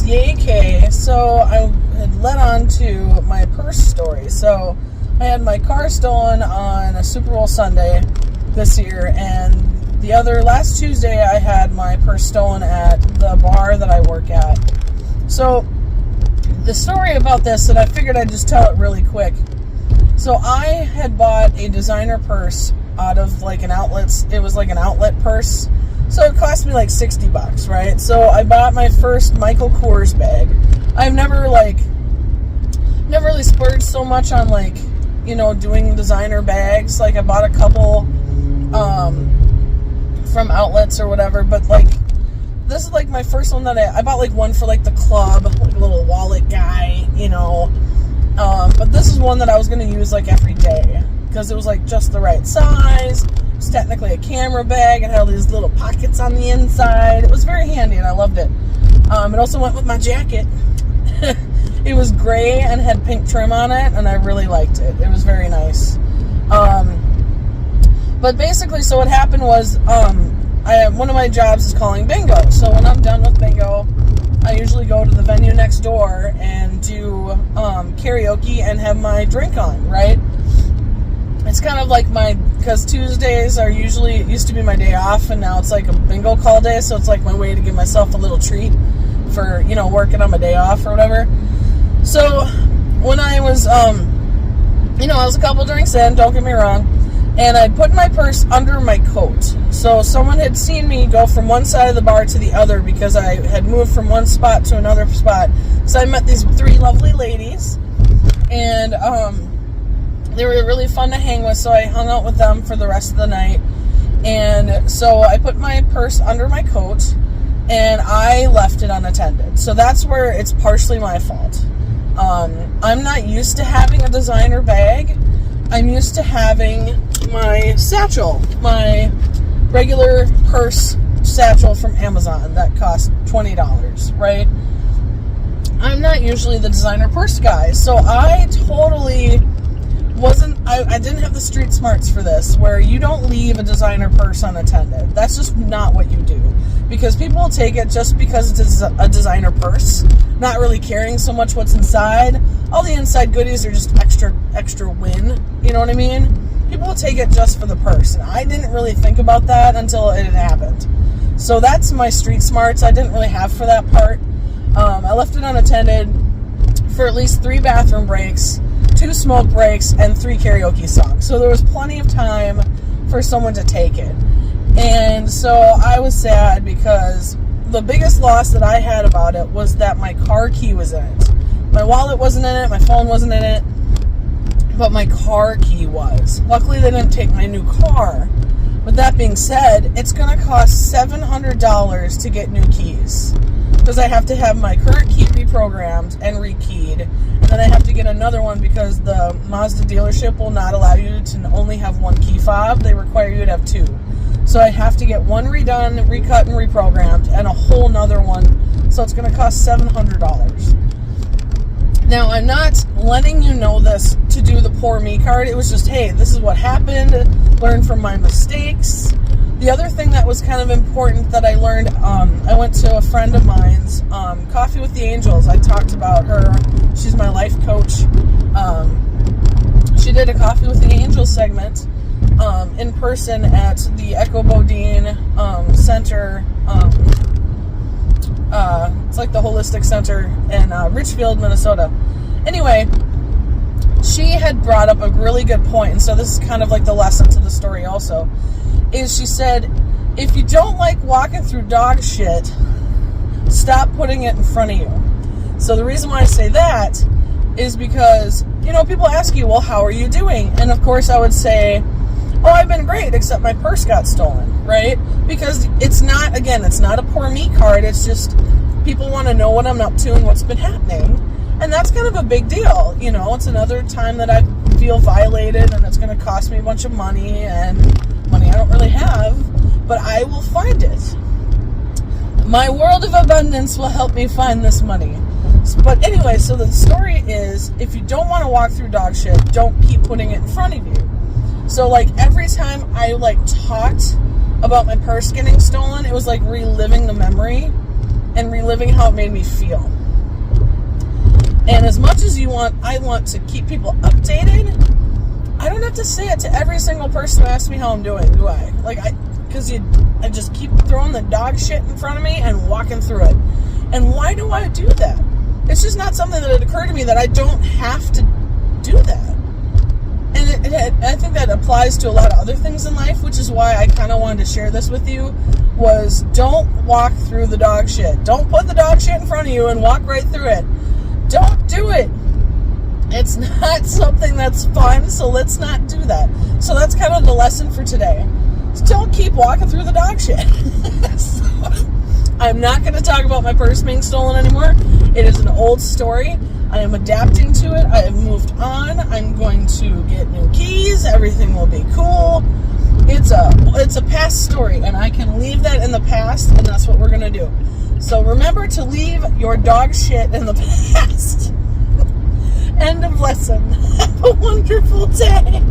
YayKay. So I had led on to my purse story. So I had my car stolen on a Super Bowl Sunday this year, and last Tuesday I had my purse stolen at the bar that I work at. So the story about this, and I figured I'd just tell it really quick. So I had bought a designer purse out of like an outlet. It was like an outlet purse. So it cost me like $60, right? So I bought my first Michael Kors bag. I've never really splurged so much on doing designer bags. Like I bought a couple from outlets or whatever, but this is like my first one that I bought one for the club, like a little wallet guy, but this is one that I was going to use every day because it was just the right size. It's technically a camera bag. It had all these little pockets on the inside. It was very handy and I loved it. It also went with my jacket. It was gray and had pink trim on it, and I really liked it. It was very nice. But basically, so what happened was, one of my jobs is calling bingo. So when I'm done with bingo, I usually go to the venue next door and do karaoke and have my drink on, right? It's kind of because Tuesdays it used to be my day off, and now it's like a bingo call day, so it's like my way to give myself a little treat for, working on my day off or whatever. So when I was, I was a couple drinks in, don't get me wrong, and I'd put my purse under my coat. So someone had seen me go from one side of the bar to the other because I had moved from one spot to another spot. So I met these three lovely ladies, and they were really fun to hang with, so I hung out with them for the rest of the night. And so I put my purse under my coat, and I left it unattended. So that's where it's partially my fault. I'm not used to having a designer bag. I'm used to having my satchel, my regular purse satchel from Amazon that cost $20, right? I'm not usually the designer purse guy, so I totally I didn't have the street smarts for this, where you don't leave a designer purse unattended. That's just not what you do, because people will take it just because it's a designer purse, not really caring so much what's inside. All the inside goodies are just extra win, you know what I mean? People will take it just for the purse, and I didn't really think about that until it had happened. So that's my street smarts I didn't really have for that part. I left it unattended for at least 3 bathroom breaks, 2 smoke breaks, and 3 karaoke songs. So there was plenty of time for someone to take it. And so I was sad because the biggest loss that I had about it was that my car key was in it. My wallet wasn't in it, my phone wasn't in it, but my car key was. Luckily they didn't take my new car. With that being said, it's going to cost $700 to get new keys, because I have to have my current key reprogrammed and rekeyed, and then I have to get another one because the Mazda dealership will not allow you to only have 1 key fob. They require you to have 2. So I have to get one redone, recut, and reprogrammed, and a whole nother one. So it's going to cost $700. Now, I'm not letting you know this to do the poor me card. It was just, hey, this is what happened. Learn from my mistakes. The other thing that was kind of important that I learned, I went to a friend of mine's, Coffee with the Angels. I talked about her. She's my life coach. She did a Coffee with the Angels segment in person at the Echo Bodine Center. It's like the Holistic Center in Richfield, Minnesota. Anyway, she had brought up a really good point, and so this is kind of like the lesson to the story also, is she said, if you don't like walking through dog shit, stop putting it in front of you. So the reason why I say that is because, people ask you, well, how are you doing? And of course I would say, oh, I've been great, except my purse got stolen, right? Because it's not a poor me card. It's just people want to know what I'm up to and what's been happening. And that's kind of a big deal. It's another time that I feel violated, and it's going to cost me a bunch of money, and money I don't really have, but I will find it. My world of abundance will help me find this money. But anyway, so the story is, if you don't want to walk through dog shit, don't keep putting it in front of you. So every time I talked about my purse getting stolen, it was like reliving the memory. and reliving how it made me feel. And as much as I want to keep people updated, I don't have to say it to every single person who asks me how I'm doing, do I? Because I just keep throwing the dog shit in front of me and walking through it. And why do I do that? It's just not something that had occurred to me that I don't have to do that. And I think that applies to a lot of other things in life, which is why I kind of wanted to share this with you, was don't walk through the dog shit. Don't put the dog shit in front of you and walk right through it. Don't do it. It's not something that's fun, so let's not do that. So that's kind of the lesson for today. Just don't keep walking through the dog shit. So, I'm not going to talk about my purse being stolen anymore. It is an old story. I am adapting to it. I have moved on. I'm going to get new keys. Everything will be cool. It's a past story, and I can leave that in the past, and that's what we're going to do. So remember to leave your dog shit in the past. End of lesson. Have a wonderful day.